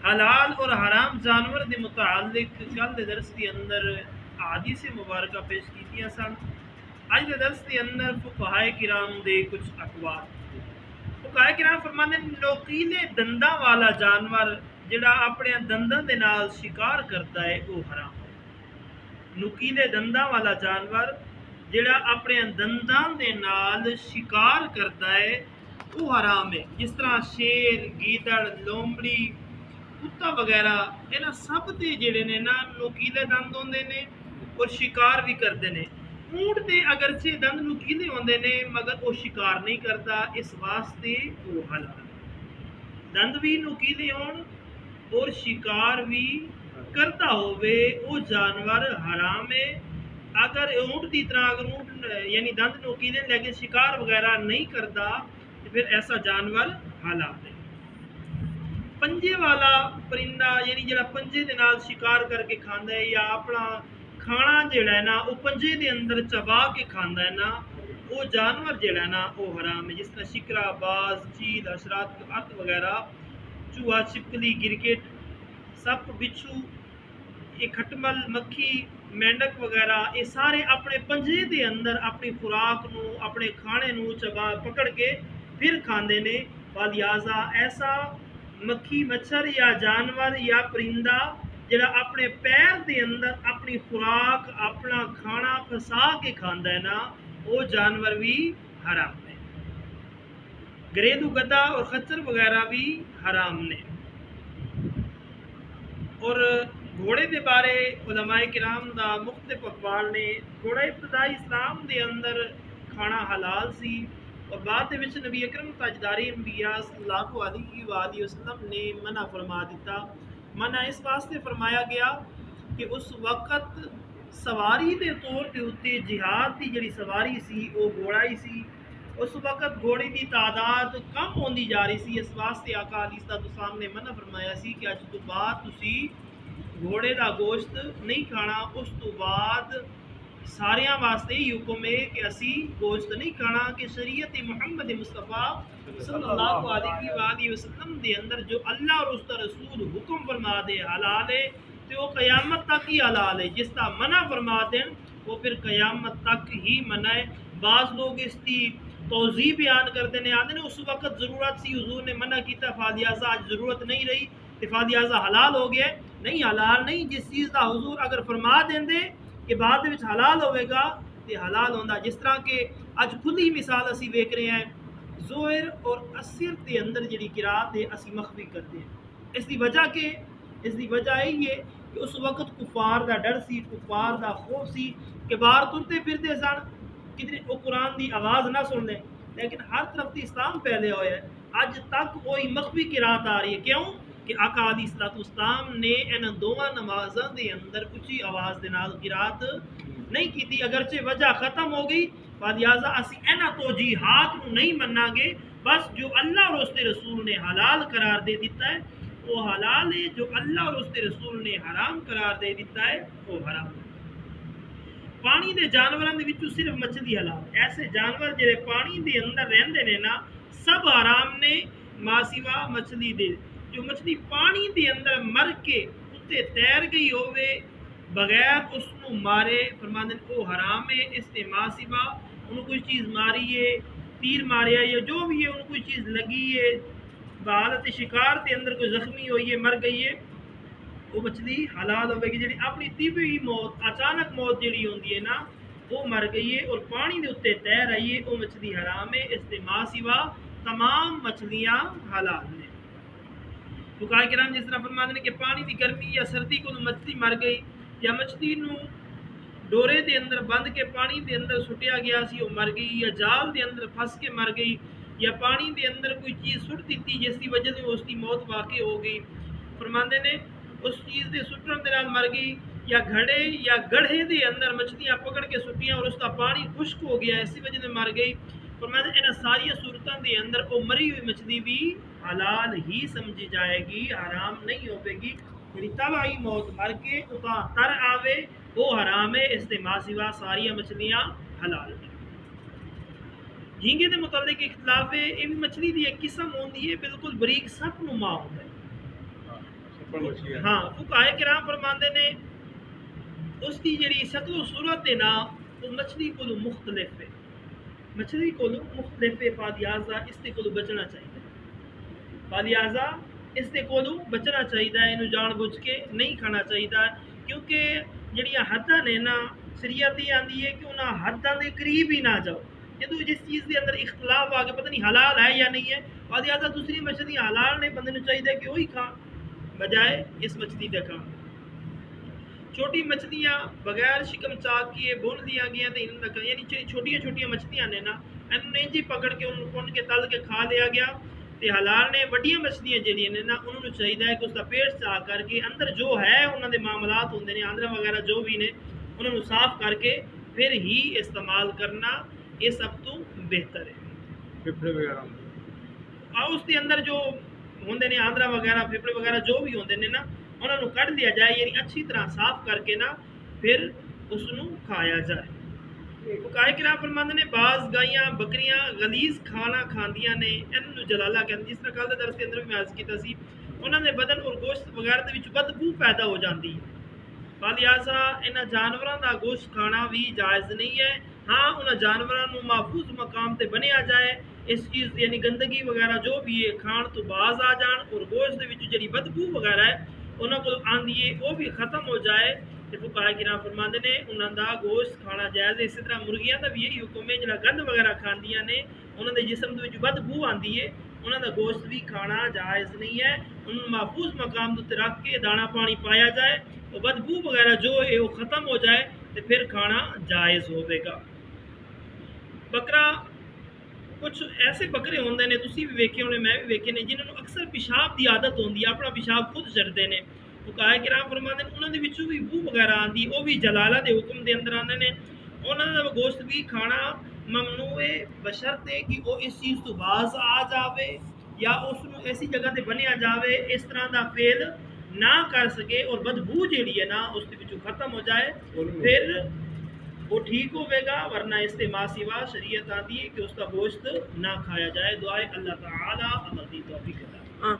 हलाल और हराम जानवर के मुतालिक कल के दरस के अंदर हदीस मुबारक पेश की सन। अज के दरस के अंदर फुकाहाए किराम दे कुछ अकवाल। फुकाहाए किराम फरमाते नोकीले दंदा वाला जानवर जिहड़ा अपने दंदां दे नाल शिकार करता है वो हराम है। नुकीले दंदा वाला जानवर जिहड़ा अपने दंदां दे नाल शिकार करता है वो हराम है। जिस तरह शेर, गीदड़, लोमड़ी, कुत्ता वगैरह इन्हां सब दे जिहड़े ने ना नुकीले दंद होंदे ने और शिकार भी करते ने। ऊंट दे अगरचे दंद नुकीले होंदे ने मगर वो शिकार नहीं करता, इस वास्ते वो हलाल है। दंद भी नुकीले होण और शिकार भी करता होवे वो जानवर हराम है। अगर ऊंट की तरह अगर ऊंट यानी दंद नुकीले लेकिन शिकार वगैरह नहीं करता तो फिर ऐसा जानवर हलाल है। पंजे वाला परिंदा यानी जो पंजे के नाल शिकार करके खाता है या अपना खाना जोड़ा है ना वो पंजे के अंदर चबा के खाता है ना वो जानवर जोड़ा है ना वो हराम है। जिस तरह शिकरा, बाज, चील, हशरात, अत वगैरह, चूहा, छिपकली, गिरगिट, सप, बिच्छू, ये खटमल, मक्खी, मेंढक वगैरह ये सारे अपने पंजे के अंदर अपनी खुराक नू अपने खाने नू चबा पकड़ के फिर खाते ने। लिहाजा ऐसा मक्खी, मच्छर या जानवर या परिंदा जिहड़ा अपने पैर के अंदर अपनी खुराक अपना खाना फसा के खाता है ना वो जानवर भी हराम ने। घरेलू गधा और खच्चर वगैरह भी हराम ने। और घोड़े के बारे उलमाए किराम दा मुख्तलिफ अकवाल ने। घोड़ा इब्तदाई इस्लाम के अंदर खाना हलाल सी और बाद विच नबी अकरम ताजदारी अंबिया सल्लल्लाहु अलैहि वसल्लम ने मना फरमा दिता। मना इस वास्ते फरमाया गया कि उस वक़्त सवारी के तौर के उत्ते जिहाद की जिहड़ी सवारी सी वो घोड़ा ही सी। उस वक़्त घोड़े की तादाद कम होती जा रही सी, इस वास्ते आका अलैहिस्सलाम ने मना फरमाया सी कि अज तो बाद तुसी घोड़े का गोश्त नहीं खाना। उस तो बाद सारियां वास्ते ही हुक्म है कि असी गोश्त नहीं खाना कि शरीयत मुहम्मद मुस्तफ़ा सल्लल्लाहु अलैहि वसल्लम दे अंदर जो अल्लाह और उसका रसूल हुक्म फरमा दे हलाल है तो वो क़यामत तक ही हलाल है। जिसका मना फरमा दें वो फिर क़यामत तक ही मना है। बाज़ लोग इसकी तोज़ी बयान करते हैं, आते ने उस वक़्त ज़रूरत सी हुजूर ने मना किया फालियाजा आज ज़रूरत नहीं रही तो फालियाजा हलाल हो गया। नहीं, हलाल नहीं। जिस चीज़ का हुजूर अगर फरमा देंगे कि बाद में हलाल होगा तो हलाल होता। जिस तरह के अज खुली मिसाल असी वेख रहे हैं ज़ोहर और असर के अंदर जी किरात है असी मखफी करते हैं। इसकी वजह यही है कि उस वक़्त कुफार का डर सी, कुफार का खौफ सी कि बाहर तुरते फिरते सन कितने वो कुरान की आवाज़ ना सुन लें। लेकिन हर तरफ से इस्लाम फैले हुए है, अज तक वही मखफी किरात आ रही है। क्यों कि आका अलैहिस्सलाम ने इन दोवां नमाज़ों के अंदर उची आवाज़ के नाल किरात नहीं की। अगरचे वजह खत्म हो गई लिहाजा असी इन्हां तौजीहात नूं नहीं मन्नांगे। बस जो अल्लाह और उसके रसूल ने हलाल करार दे दिता है वो हलाल है, जो अल्लाह और उसके रसूल ने हराम करार दे दिता है वो हराम है। पानी के जानवरों के विचों सिर्फ मछली हलाल। ऐसे जानवर जिहड़े पानी के अंदर रहिंदे ने ना सब हराम ने मासिवा मछली दे। जो मछली पानी के अंदर मर के उत्ते तैर गई होवे बगैर उसनू मारे फरमाते वो हराम है। इससे मासिवा उन्होंने कोई चीज़ मारी है, तीर मारिया या जो भी है उन्होंने कोई चीज़ लगी है बहालत शिकार के अंदर कोई जख्मी हुई है मर गई है वो मछली हलाल होगी। जी अपनी तिबी मौत अचानक मौत जी होंगी है ना वो मर गई है और पानी के उत्ते तैर आई है वो मछली हराम है। इसके माँ सिवा तमाम मछलियाँ हलाल ने। फुकाहा किराम जिस तरह फरमाते हैं कि पानी की गर्मी या सर्दी को मछली मर गई या मछली नू डोरे के अंदर बंद के पानी के अंदर सुटिया गया सी वो मर गई या जाल के अंदर फंस के मर गई या पानी के अंदर कोई चीज़ सुट दी जिसकी वजह से उसकी मौत वाकई हो गई। फरमाते ने उस चीज़ के सुटन के नाल मर गई या घड़े या गढ़े के अंदर मछलियाँ पकड़ के सुटियाँ और उसका पानी खुश्क हो गया इसी वजह से मर गई। फरमाते इन सारिया सूरतों के अंदर वो मरी हुई मछली भी हलाल ही समझी जाएगी, हराम नहीं होगी। जी तब आई मौत मर के उता तर आवे वो हराम है। इसके माँ सिवा सारिया मछलियाँ हलाल है। झींगे के मुतालिक इख्तलाफ है। ये भी मछली की एक किस्म होती है बिल्कुल बरीक सप नुमा होता है। हाँ फुकाए किराम फरमाते ने उसकी जी शक्ल सूरत है ना वो मछली को मुख्तलिफ है, मछली को मुख्तलिफ है, फालियाजा इससे को बचना चाहिए, फालियाजा इससे को बचना चाहिए, इन जान बुझ के नहीं खाना चाहिए, क्योंकि जड़िया हद्दां ने ना शरीयत ये आती है कि उन्हें हद्दां के करीब ही ना जाओ, जो जिस चीज़ के अंदर इख्तलाफ आ गया पता नहीं हलाल है या नहीं है, फालियाजा दूसरी मछली हलाल ने बंदे चाहिए कि वही खा बजाय इस मछली के खा। छोटी मछलियाँ बगैर शिकम चाक किए भून दिया गया तो इन्होंने यानी छोटिया छोटिया मछलियाँ ने ना इन्होंने जी पकड़ के उन्होंने पुन के तल के खा लिया गया, तो हलाल ने वड्डिया मछलियाँ जड़ियाँ ने ना उन्होंने चाहिए कि उसका पेट चाक करके अंदर जो है उन्होंने मामलात होंगे ने आंदरा वगैरह जो भी ने उन्होंने साफ करके फिर ही इस्तेमाल करना, ये सब तो बेहतर है। फिफड़े वगैरह उसके अंदर जो होंगे ने आंदरा वगैरह फिफड़े वगैरह जो भी होंगे ने ना उन्होंने कढ़ लिया जाए, यानी अच्छी तरह साफ करके ना फिर उसनू खाया जाए। फुकाए किराम फरमाते ने बाज गाइयां बकरियां गलीज खाना खांदियां ने इन्हू जलाला कहते, जिस तरह कल के दरस के अंदर भी मैं अर्ज किया सी उन्होंने बदन और गोश्त वगैरह के विच बदबू पैदा हो जाती है, फालियाजा इन्हां जानवरों का गोश्त खाना भी जायज़ नहीं है। हाँ उन्होंने जानवरों महफूज मकाम से बनिया जाए, इस चीज़ यानी गंदगी वगैरह जो भी है खाण तो बाज आ जान और गोश्त के जी बदबू वगैरह है उन्होंने को आँदी है वो भी ख़त्म हो जाए, तो फुकाहा किराम फरमाते ने उन्होंने गोश्त खाना जायज़ है। इस तरह मुर्गियां का भी यही हुक्म है जो गंद वगैरह खांदियां ने उन्होंने जिसम के बदबू आती है उन्होंने गोश्त भी खाना जायज़ नहीं है, उन्होंने महफूज मकाम उत्ते रख के दाना पानी पाया जाए और बदबू वगैरह जो है वो ख़त्म हो जाए तो फिर खाना जायज़ होगा। बकरा कुछ ऐसे बकरे होंगे ने तुसी भी वेखे होने मैं भी वेखे ने जिन्होंने अक्सर पेशाब की आदत होती है, अपना पेशाब खुद छड्डते हैं, फुकाए किराम फरमाते हैं उन्होंने विचों भी बू वगैरह आती वो भी जलाला के हुक्म के अंदर आते हैं, उन्होंने गोश्त भी खाना ममनू है बशर्ते कि वो इस चीज़ तो बाज आ जाए या उसनू ऐसी जगह से बनिया जाए इस तरह का फेल ना कर सके और बदबू जी है ना उसके विचों खत्म हो जाए फिर वो ठीक होगा, वरना इससे मासिवा शरीयत आती है कि उसका गोश्त ना खाया जाए। दुआए अल्लाह ताला अमल दी तौफीक अता।